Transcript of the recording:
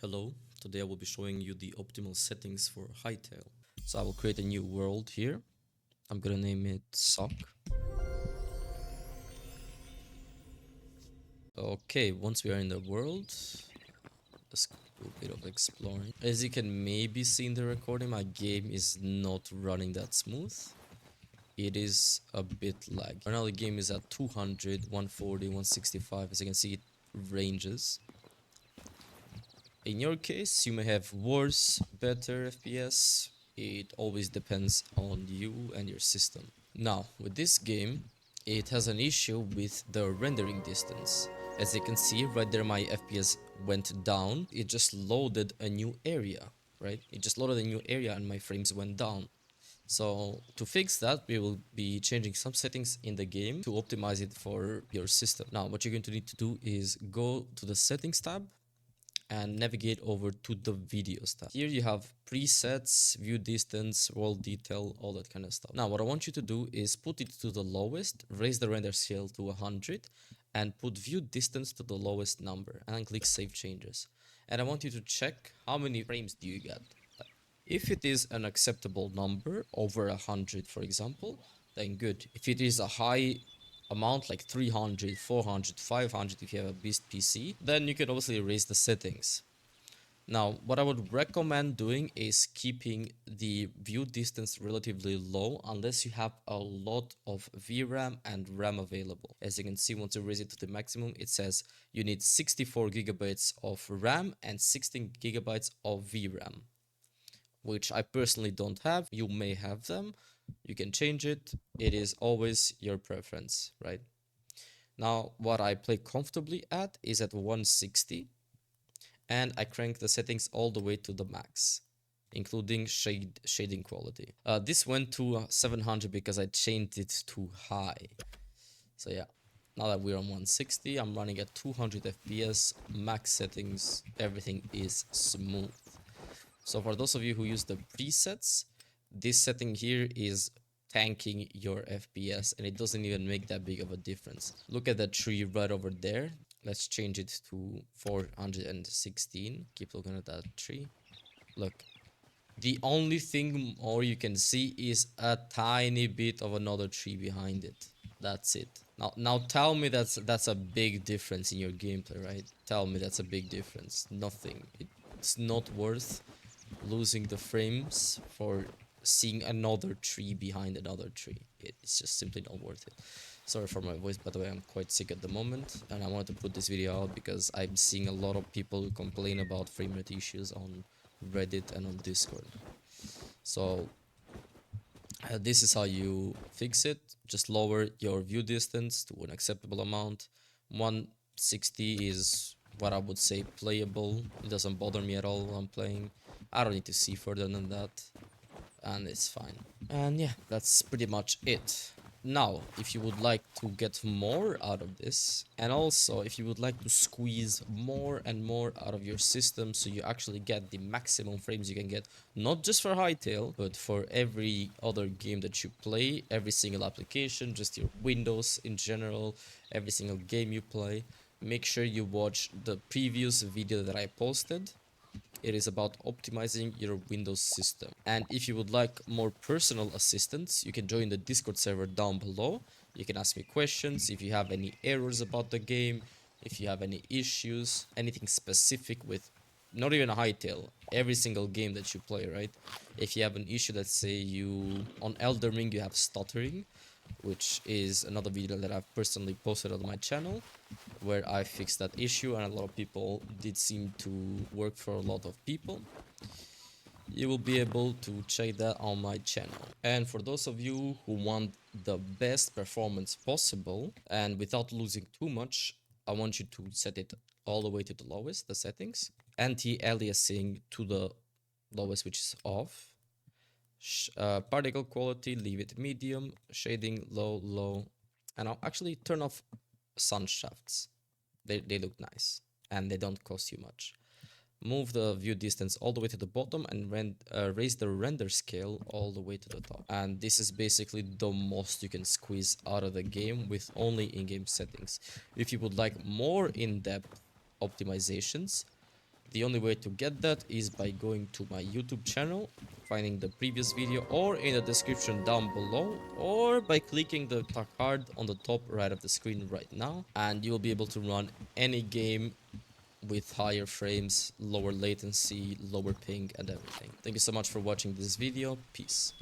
Hello, today I will be showing you the optimal settings for Hytale. So I will create a new world here. I'm gonna name it Sock. Okay, once we are in the world, let's do a bit of exploring. As you can maybe see in the recording, my game is not running that smooth. It is a bit lag. Right now the game is at 200, 140, 165. As you can see, it ranges. In your case, you may have worse, better FPS. It always depends on you and your system. Now, with this game, it has an issue with the rendering distance. As you can see, right there my FPS went down. It just loaded a new area, right? It just loaded a new area and my frames went down. So to fix that, we will be changing some settings in the game to optimize it for your system. Now, what you're going to need to do is go to the settings tab and navigate over to the videos tab. Here you have presets, view distance, world detail, all that kind of stuff. Now what I want you to do is put it to the lowest, raise the render scale to 100 and put view distance to the lowest number and then click save changes. And I want you to check how many frames do you get. If it is an acceptable number, over 100 for example, then good. If it is a high amount like 300, 400, 500 if you have a beast PC, then you can obviously raise the settings. Now, what I would recommend doing is keeping the view distance relatively low unless you have a lot of VRAM and RAM available. As you can see, once you raise it to the maximum, it says you need 64 gigabytes of RAM and 16 gigabytes of VRAM, which I personally don't have. You may have them. You can change it. It is always your preference, right? Now, what I play comfortably at is at 160, and I crank the settings all the way to the max, including shading quality. This went to 700 because I changed it too high. So yeah, now that we're on 160, I'm running at 200 FPS, max settings, everything is smooth. So for those of you who use the presets, this setting here is tanking your FPS and it doesn't even make that big of a difference. Look at that tree right over there. Let's change it to 416. Keep looking at that tree. Look, the only thing more you can see is a tiny bit of another tree behind it. That's it. Now tell me that's a big difference in your gameplay, right? Tell me that's a big difference. Nothing. It's not worth losing the frames for seeing another tree behind another tree. It's just simply not worth it. Sorry for my voice, by the way, I'm quite sick at the moment, and I wanted to put this video out because I'm seeing a lot of people complain about frame rate issues on Reddit and on Discord. So this is how you fix it. Just lower your view distance to an acceptable amount. 160 is what I would say playable. It doesn't bother me at all when I'm playing. I don't need to see further than that, and it's fine. And yeah, that's pretty much it. Now, if you would like to get more out of this, and also if you would like to squeeze more and more out of your system so you actually get the maximum frames you can get, not just for Hytale, but for every other game that you play, every single application, just your Windows in general, every single game you play, make sure you watch the previous video that I posted. It is about optimizing your Windows system. And if you would like more personal assistance, you can join the Discord server down below. You can ask me questions if you have any errors about the game, if you have any issues, anything specific with not even a Hytale, every single game that you play, right? If you have an issue, let's say you on Elden Ring you have stuttering, which is another video that I've personally posted on my channel where I fixed that issue, and a lot of people did seem to work for a lot of people. You will be able to check that on my channel. And for those of you who want the best performance possible and without losing too much, I want you to set it all the way to the lowest, the settings. Anti-aliasing to the lowest, which is off. Particle quality, leave it medium. Shading low. And I'll actually turn off sun shafts. They look nice and they don't cost you much. Move the view distance all the way to the bottom and raise the render scale all the way to the top. And this is basically the most you can squeeze out of the game with only in-game settings. If you would like more in-depth optimizations, The only way to get that is by going to my YouTube channel, finding the previous video, or in the description down below, or by clicking the card on the top right of the screen right now, and you will be able to run any game with higher frames, lower latency, lower ping, and everything. Thank you so much for watching this video. Peace.